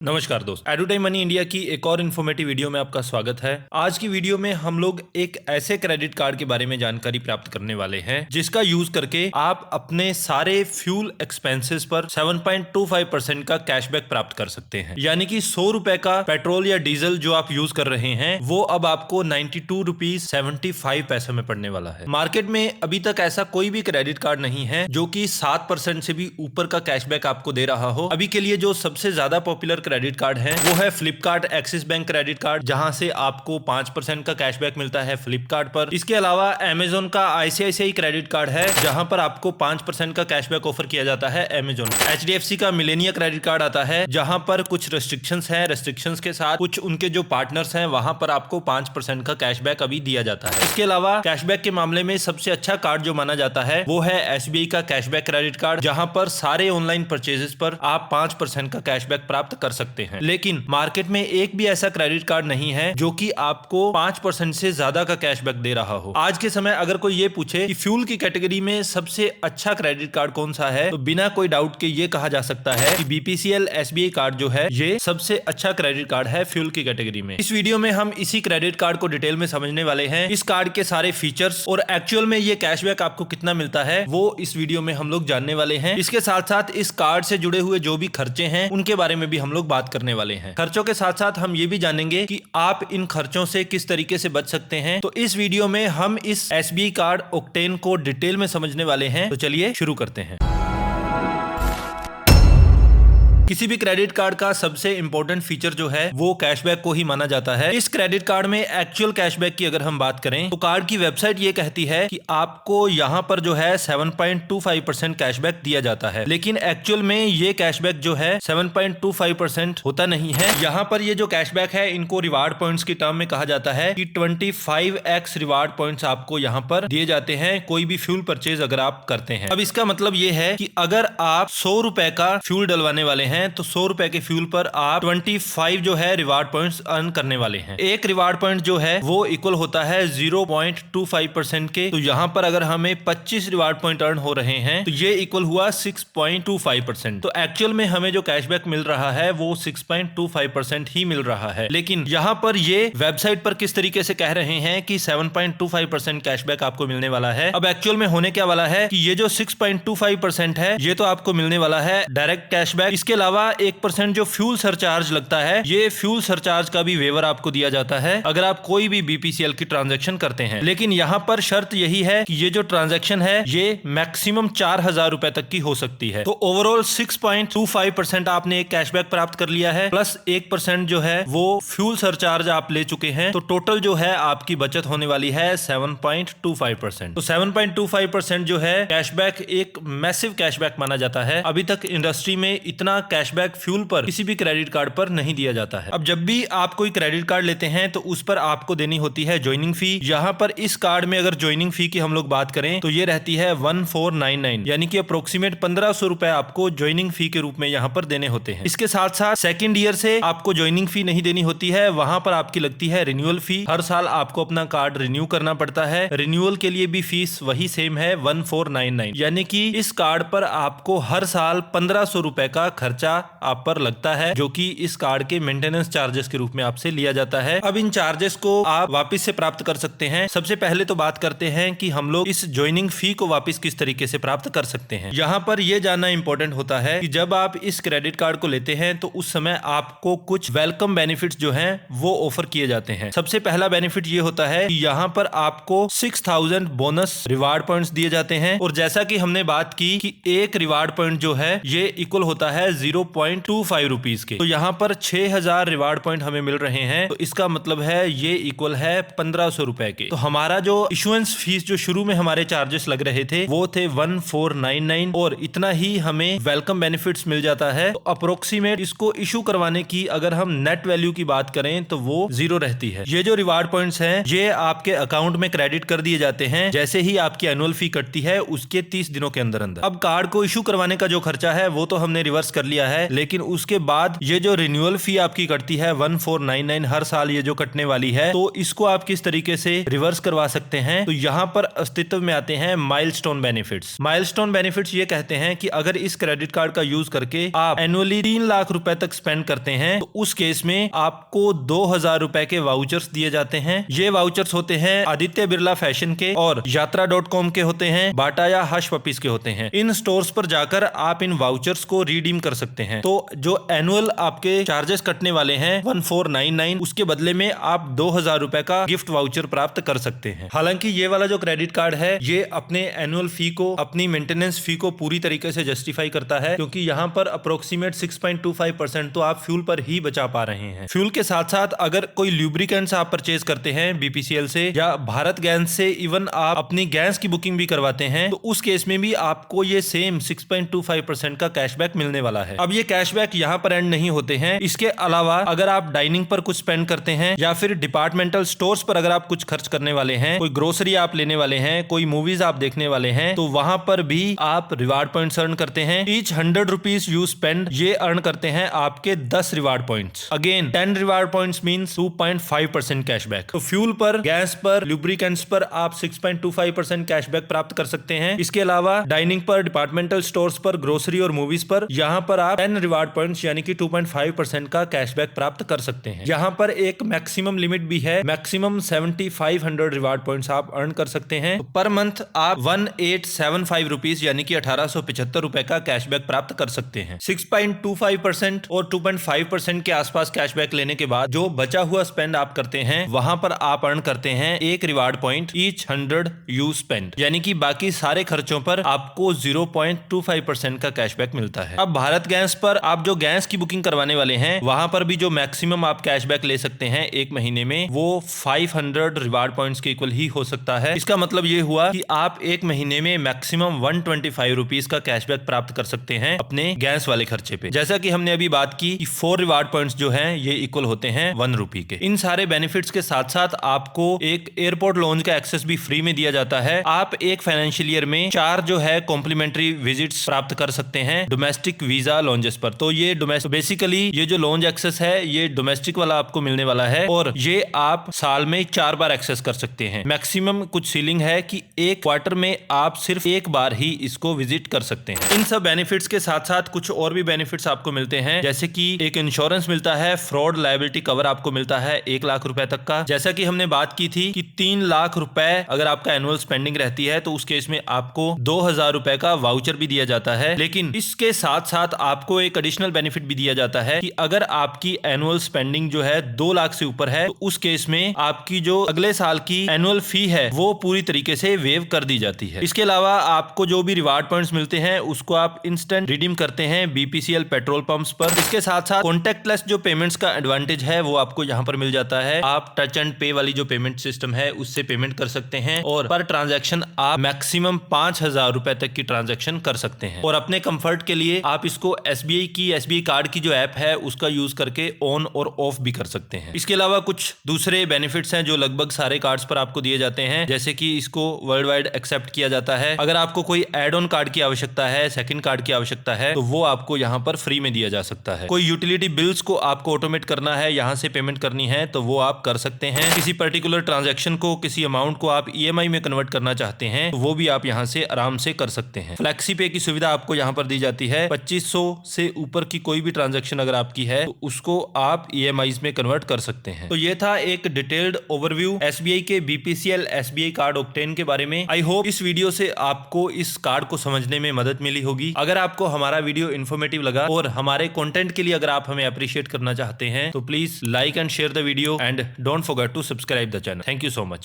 नमस्कार दोस्त, एडुटाइम money India की एक और इन्फॉर्मेटिव वीडियो में आपका स्वागत है। आज की वीडियो में हम लोग एक ऐसे क्रेडिट कार्ड के बारे में जानकारी प्राप्त करने वाले हैं जिसका यूज करके आप अपने सारे फ्यूल एक्सपेंसेस पर 7.25% का कैशबैक प्राप्त कर सकते हैं। यानी कि 100 रुपए का पेट्रोल या डीजल जो आप यूज कर रहे हैं वो अब आपको 92 रुपीज 75 पैसे में पड़ने वाला है। मार्केट में अभी तक ऐसा कोई भी क्रेडिट कार्ड नहीं है जो कि 7% से भी ऊपर का कैशबैक आपको दे रहा हो। अभी के लिए जो सबसे ज्यादा पॉपुलर क्रेडिट कार्ड है वो है Flipkart axis bank credit card, जहां से आपको 5% का कैशबैक मिलता है फ्लिपकार्ट पर। इसके अलावा अमेजोन का आईसीआईसीआई क्रेडिट कार्ड है जहां पर आपको 5% का कैशबैक ऑफर किया जाता है अमेजोन। एचडीएफसी का मिलेनिया क्रेडिट कार्ड आता है जहां पर कुछ रेस्ट्रिक्शंस है, रेस्ट्रिक्शंस के साथ कुछ उनके जो पार्टनर्स हैं वहां पर आपको 5% का कैशबैक अभी दिया जाता है। इसके अलावा कैशबैक के मामले में सबसे अच्छा कार्ड जो माना जाता है वो है एसबीआई का कैशबैक क्रेडिट कार्ड, जहां पर सारे ऑनलाइन परचेजेस पर आप 5% का कैशबैक प्राप्त कर सकते हैं। लेकिन मार्केट में एक भी ऐसा क्रेडिट कार्ड नहीं है जो कि आपको 5% से ज्यादा का कैशबैक दे रहा हो। आज के समय अगर कोई ये पूछे कि फ्यूल की कैटेगरी में सबसे अच्छा क्रेडिट कार्ड कौन सा है, तो बिना कोई डाउट के ये कहा जा सकता है कि बीपीसीएल एसबीआई कार्ड जो है ये सबसे अच्छा क्रेडिट कार्ड है फ्यूल की कैटेगरी में। इस वीडियो में हम इसी क्रेडिट कार्ड को डिटेल में समझने वाले हैं, इस कार्ड के सारे फीचर्स और एक्चुअल में ये कैशबैक आपको कितना मिलता है वो इस वीडियो में हम लोग जानने वाले हैं। इसके साथ साथ इस कार्ड से जुड़े हुए जो भी खर्चे हैं उनके बारे में भी हम लोग बात करने वाले हैं। खर्चों के साथ साथ हम ये भी जानेंगे कि आप इन खर्चों से किस तरीके से बच सकते हैं। तो इस वीडियो में हम इस एसबीआई कार्ड ओक्टेन को डिटेल में समझने वाले हैं। तो चलिए शुरू करते हैं। किसी भी क्रेडिट कार्ड का सबसे इंपॉर्टेंट फीचर जो है वो कैशबैक को ही माना जाता है। इस क्रेडिट कार्ड में एक्चुअल कैशबैक की अगर हम बात करें तो कार्ड की वेबसाइट ये कहती है कि आपको यहां पर जो है 7.25% कैशबैक दिया जाता है, लेकिन एक्चुअल में ये कैशबैक जो है 7.25% होता नहीं है। यहां पर ये जो कैशबैक है इनको रिवार्ड पॉइंट्स की टर्म में कहा जाता है कि 25x रिवार्ड पॉइंट्स आपको यहां पर दिए जाते हैं कोई भी फ्यूल परचेज अगर आप करते हैं। अब इसका मतलब ये है कि अगर आप 100 रुपए का फ्यूल डलवाने वाले हैं तो 100 रुपए के फ्यूल पर आप 25 जो है रिवार्ड पॉइंट्स अर्न करने वाले हैं। एक रिवार्ड पॉइंट जो है वो इक्वल होता है 0.25% के। तो यहां पर अगर हमें 25 रिवार्ड पॉइंट अर्न हो रहे हैं तो ये इक्वल हुआ 6.25%। तो एक्चुअल में हमें जो कैशबैक मिल रहा है वो 6.25% ही मिल रहा है। लेकिन यहां पर ये वेबसाइट पर किस तरीके से कह रहे हैं कि 7.25% कैशबैक आपको मिलने वाला है। अब एक्चुअल में होने क्या वाला है कि ये जो 6.25% है ये तो आपको मिलने वाला है डायरेक्ट कैशबैक। इसके अलावा 1% जो फ्यूल सरचार्ज लगता है, ये फ्यूल सरचार्ज का भी वेवर आपको दिया जाता है अगर आप कोई भी बीपीसीएल की ट्रांजैक्शन करते हैं। लेकिन यहां पर शर्त यही है कि ये जो ट्रांजैक्शन है ये मैक्सिमम 4000 रुपए तक की हो सकती है। तो ओवरऑल 6.25% आपने एक कैशबैक प्राप्त कर लिया है, प्लस 1% जो है वो फ्यूल सरचार्ज आप ले चुके हैं। तो टोटल जो है आपकी बचत होने वाली है 7.25%। तो 7.25% जो है कैशबैक एक मैसिव कैशबैक माना जाता है। अभी तक इंडस्ट्री में इतना कैशबैक फ्यूल पर किसी भी क्रेडिट कार्ड पर नहीं दिया जाता है। अब जब भी आप कोई क्रेडिट कार्ड लेते हैं तो उस पर आपको देनी होती है ज्वाइनिंग फी। यहाँ पर इस कार्ड में अगर ज्वाइनिंग फी की हम लोग बात करें तो ये रहती है 1499, यानी कि अप्रोक्सीमेट 1500 रुपए आपको ज्वाइनिंग फी के रूप में यहाँ पर देने होते हैं। इसके साथ साथ सेकेंड ईयर से आपको ज्वाइनिंग फी नहीं देनी होती है, वहां पर आपकी लगती है रिन्यूअल फी। हर साल आपको अपना कार्ड रिन्यू करना पड़ता है। रिन्यूअल के लिए भी फीस वही सेम है 1499, यानी कि इस कार्ड पर आपको हर साल 1500 रुपए का खर्चा आप पर लगता है, जो कि इस कार्ड के मेंटेनेंस चार्जेस के रूप में आपसे लिया जाता है। अब इन चार्जेस को आप वापस से प्राप्त कर सकते हैं। सबसे पहले तो बात करते हैं कि हम लोग इस ज्वाइनिंग फी को वापस किस तरीके से प्राप्त कर सकते हैं। यहाँ पर यह जानना इंपॉर्टेंट होता है कि जब आप इस क्रेडिट कार्ड को लेते हैं तो उस समय आपको कुछ वेलकम बेनिफिट्स जो हैं वो ऑफर किए जाते हैं। सबसे पहला बेनिफिट ये होता है कि यहाँ पर आपको 6000 बोनस रिवार्ड पॉइंट्स दिए जाते हैं। और जैसा कि हमने बात की कि एक रिवार्ड पॉइंट जो है ये इक्वल होता है 0.25 रुपीज के। तो यहाँ पर 6000 रिवार्ड पॉइंट हमें मिल रहे हैं, तो इसका मतलब है ये इक्वल है 1500 रुपए के। तो हमारा जो इशुएंस फीस जो शुरू में हमारे चार्जेस लग रहे थे वो थे 1499 और इतना ही हमें वेलकम बेनिफिट्स मिल जाता है। तो अप्रोक्सीमेट इसको इशू करवाने की अगर हम नेट वैल्यू की बात करें तो वो 0 रहती है। ये जो रिवार्ड पॉइंट्स हैं ये आपके अकाउंट में क्रेडिट कर दिए जाते हैं जैसे ही आपकी एनुअल फी कटती है उसके 30 दिनों के अंदर अंदर। अब कार्ड को इशू करवाने का जो खर्चा है वो तो हमने रिवर्स कर लिया दिया है, लेकिन उसके बाद ये जो रिन्यूअल फी आपकी कटती है 1499 हर साल ये जो कटने वाली है, तो इसको आप किस तरीके से रिवर्स करवा सकते हैं। तो यहाँ पर अस्तित्व में आते हैं माइलस्टोन बेनिफिट्स। माइलस्टोन बेनिफिट्स ये कहते हैं कि अगर इस क्रेडिट कार्ड का यूज करके आप एनुअली 3 लाख रुपए तक स्पेंड करते हैं तो उस केस में आपको 2000 रुपए के वाउचर्स दिए जाते हैं। ये वाउचर्स होते हैं आदित्य बिरला फैशन के और यात्रा.com के होते हैं, बाटा या हश पपीज के होते हैं। इन स्टोर्स पर जाकर आप इन वाउचर्स को रिडीम कर सकते हैं। तो जो एनुअल आपके चार्जेस कटने वाले हैं 1499, उसके बदले में आप 2000 रुपए का गिफ्ट वाउचर प्राप्त कर सकते हैं। हालांकि ये वाला जो क्रेडिट कार्ड है ये अपने एनुअल फी को, अपनी मेंटेनेंस फी को पूरी तरीके से जस्टिफाई करता है, क्योंकि यहाँ पर अप्रोक्सीमेट 6.25% तो आप फ्यूल पर ही बचा पा रहे हैं। फ्यूल के साथ साथ अगर कोई लुब्रिकेंट्स आप परचेज करते हैं बीपीसीएल से या भारत गैस से, इवन आप अपनी गैस की बुकिंग भी करवाते हैं, तो उस केस में भी आपको ये सेम 6.25% का कैशबैक मिलने वाला है। अब ये कैशबैक यहाँ पर एंड नहीं होते हैं। इसके अलावा अगर आप डाइनिंग पर कुछ स्पेंड करते हैं या फिर डिपार्टमेंटल स्टोर्स पर अगर आप कुछ खर्च करने वाले हैं, कोई ग्रोसरी आप लेने वाले हैं, कोई मूवीज आप देखने वाले हैं, तो वहां पर भी आप रिवार्ड पॉइंट्स अर्न करते हैं। ईच 100 रुपीज यू स्पेंड, ये अर्न करते हैं आपके 10 reward points. Again 10 reward points means 2.5% cashback. तो फ्यूल पर, गैस पर, लुब्रिकेंट्स पर आप 6.25% कैशबैक प्राप्त कर सकते हैं। इसके अलावा डाइनिंग पर, डिपार्टमेंटल स्टोर्स पर, ग्रोसरी और मूवीज पर, यहाँ पर आप 10 रिवार्ड पॉइंट्स यानी कि 2.5% का कैशबैक प्राप्त कर सकते हैं। यहाँ पर एक मैक्सिमम लिमिट भी है, मैक्सिमम 7500 रिवार्ड पॉइंट्स आप अर्न कर सकते हैं। तो पर मंथ आप 1875 रुपीज यानी कि 1875 रुपए का कैशबैक प्राप्त कर सकते हैं। 6.25% और 2.5% के आसपास कैशबैक लेने के बाद जो बचा हुआ स्पेंड आप करते हैं, वहां पर आप अर्न करते हैं एक reward point each 100 you spend, यानी कि बाकी सारे खर्चों पर आपको 0.25% का कैशबैक मिलता है। अब भारत गैस पर आप जो गैस की बुकिंग करवाने वाले हैं, वहां पर भी जो मैक्सिमम आप कैशबैक ले सकते हैं एक महीने में, वो 500 रिवार्ड पॉइंट्स के इक्वल ही हो सकता है। इसका मतलब ये हुआ कि आप एक महीने में मैक्सिमम 125 रुपीज का कैशबैक प्राप्त कर सकते हैं अपने गैस वाले खर्चे पे। जैसा कि हमने अभी बात की कि 4 रिवार्ड पॉइंट्स जो हैं ये इक्वल होते हैं 1 रुपए के। इन सारे बेनिफिट्स के साथ साथ आपको एक एयरपोर्ट लॉन्ज का एक्सेस भी फ्री में दिया जाता है। आप एक फाइनेंशियल ईयर में 4 जो है कॉम्प्लीमेंट्री विजिट्स प्राप्त कर सकते हैं डोमेस्टिक वीजा लॉन्जेस पर। तो ये बेसिकली ये जो लॉन्ज एक्सेस है ये डोमेस्टिक वाला आपको मिलने वाला है और ये आप साल में 4 बार एक्सेस कर सकते हैं। मैक्सिमम कुछ सीलिंग है कि एक क्वार्टर में आप सिर्फ एक बार ही इसको विजिट कर सकते हैं। इन सब बेनिफिट्स के साथ साथ कुछ और भी बेनिफिट्स आपको मिलते हैं, जैसे कि एक इंश्योरेंस मिलता है, फ्रॉड लायबिलिटी कवर आपको मिलता है 1 लाख रुपए तक का। जैसा कि हमने बात की थी कि 3 लाख रुपए अगर आपका एनुअल स्पेंडिंग रहती है तो उस केस में आपको 2000 रुपए का वाउचर भी दिया जाता है। लेकिन इसके साथ साथ आपको एक एडिशनल बेनिफिट भी दिया जाता है कि अगर आपकी एनुअल स्पेंडिंग जो है 2 लाख से ऊपर है तो उस केस में आपकी जो अगले साल की एनुअल फी है वो पूरी तरीके से वेव कर दी जाती है। इसके अलावा आपको जो भी रिवार्ड पॉइंट्स मिलते हैं उसको आप इंस्टेंट रिडीम करते हैं बीपीसीएल पेट्रोल पंप्स पर। इसके साथ साथ कॉन्टेक्टलेस जो पेमेंट्स का एडवांटेज है वो आपको यहाँ पर मिल जाता है। आप टच एंड पे वाली जो पेमेंट सिस्टम है उससे पेमेंट कर सकते हैं और पर ट्रांजैक्शन आप मैक्सिमम 5000 रुपए तक की ट्रांजैक्शन कर सकते हैं। और अपने कंफर्ट के लिए आप इसको एसबीआई कार्ड की जो ऐप है उसका यूज करके ऑन और ऑफ भी कर सकते हैं। इसके अलावा कुछ दूसरे बेनिफिट्स हैं जो लगभग सारे कार्ड्स पर आपको दिए जाते हैं, जैसे कि इसको वर्ल्ड वाइड एक्सेप्ट किया जाता है। अगर आपको कोई एड ऑन कार्ड की आवश्यकता है, सेकंड कार्ड की आवश्यकता है, तो वो आपको यहाँ पर फ्री में दिया जा सकता है। कोई यूटिलिटी बिल्स को आपको ऑटोमेट करना है, यहाँ से पेमेंट करनी है, तो वो आप कर सकते हैं। किसी पर्टिकुलर ट्रांजैक्शन को, किसी अमाउंट को आप ईएमआई में कन्वर्ट करना चाहते हैं तो वो भी आप यहाँ से आराम से कर सकते हैं। फ्लेक्सी पे की सुविधा आपको यहाँ पर दी जाती है। 2500 से ऊपर की कोई भी ट्रांजैक्शन अगर आपकी है तो उसको आप ईएमआई में कन्वर्ट कर सकते हैं। तो ये था एक डिटेल्ड ओवरव्यू एसबीआई के बीपीसीएल एसबीआई कार्ड ऑक्टेन के बारे में। आई होप इस वीडियो से आपको इस कार्ड को समझने में मदद मिली होगी। अगर आपको हमारा वीडियो इन्फॉर्मेटिव लगा और हमारे कंटेंट के लिए अगर आप हमें अप्रिशिएट करना चाहते हैं तो please like and share the video and don't forget to subscribe the channel. Thank you so much.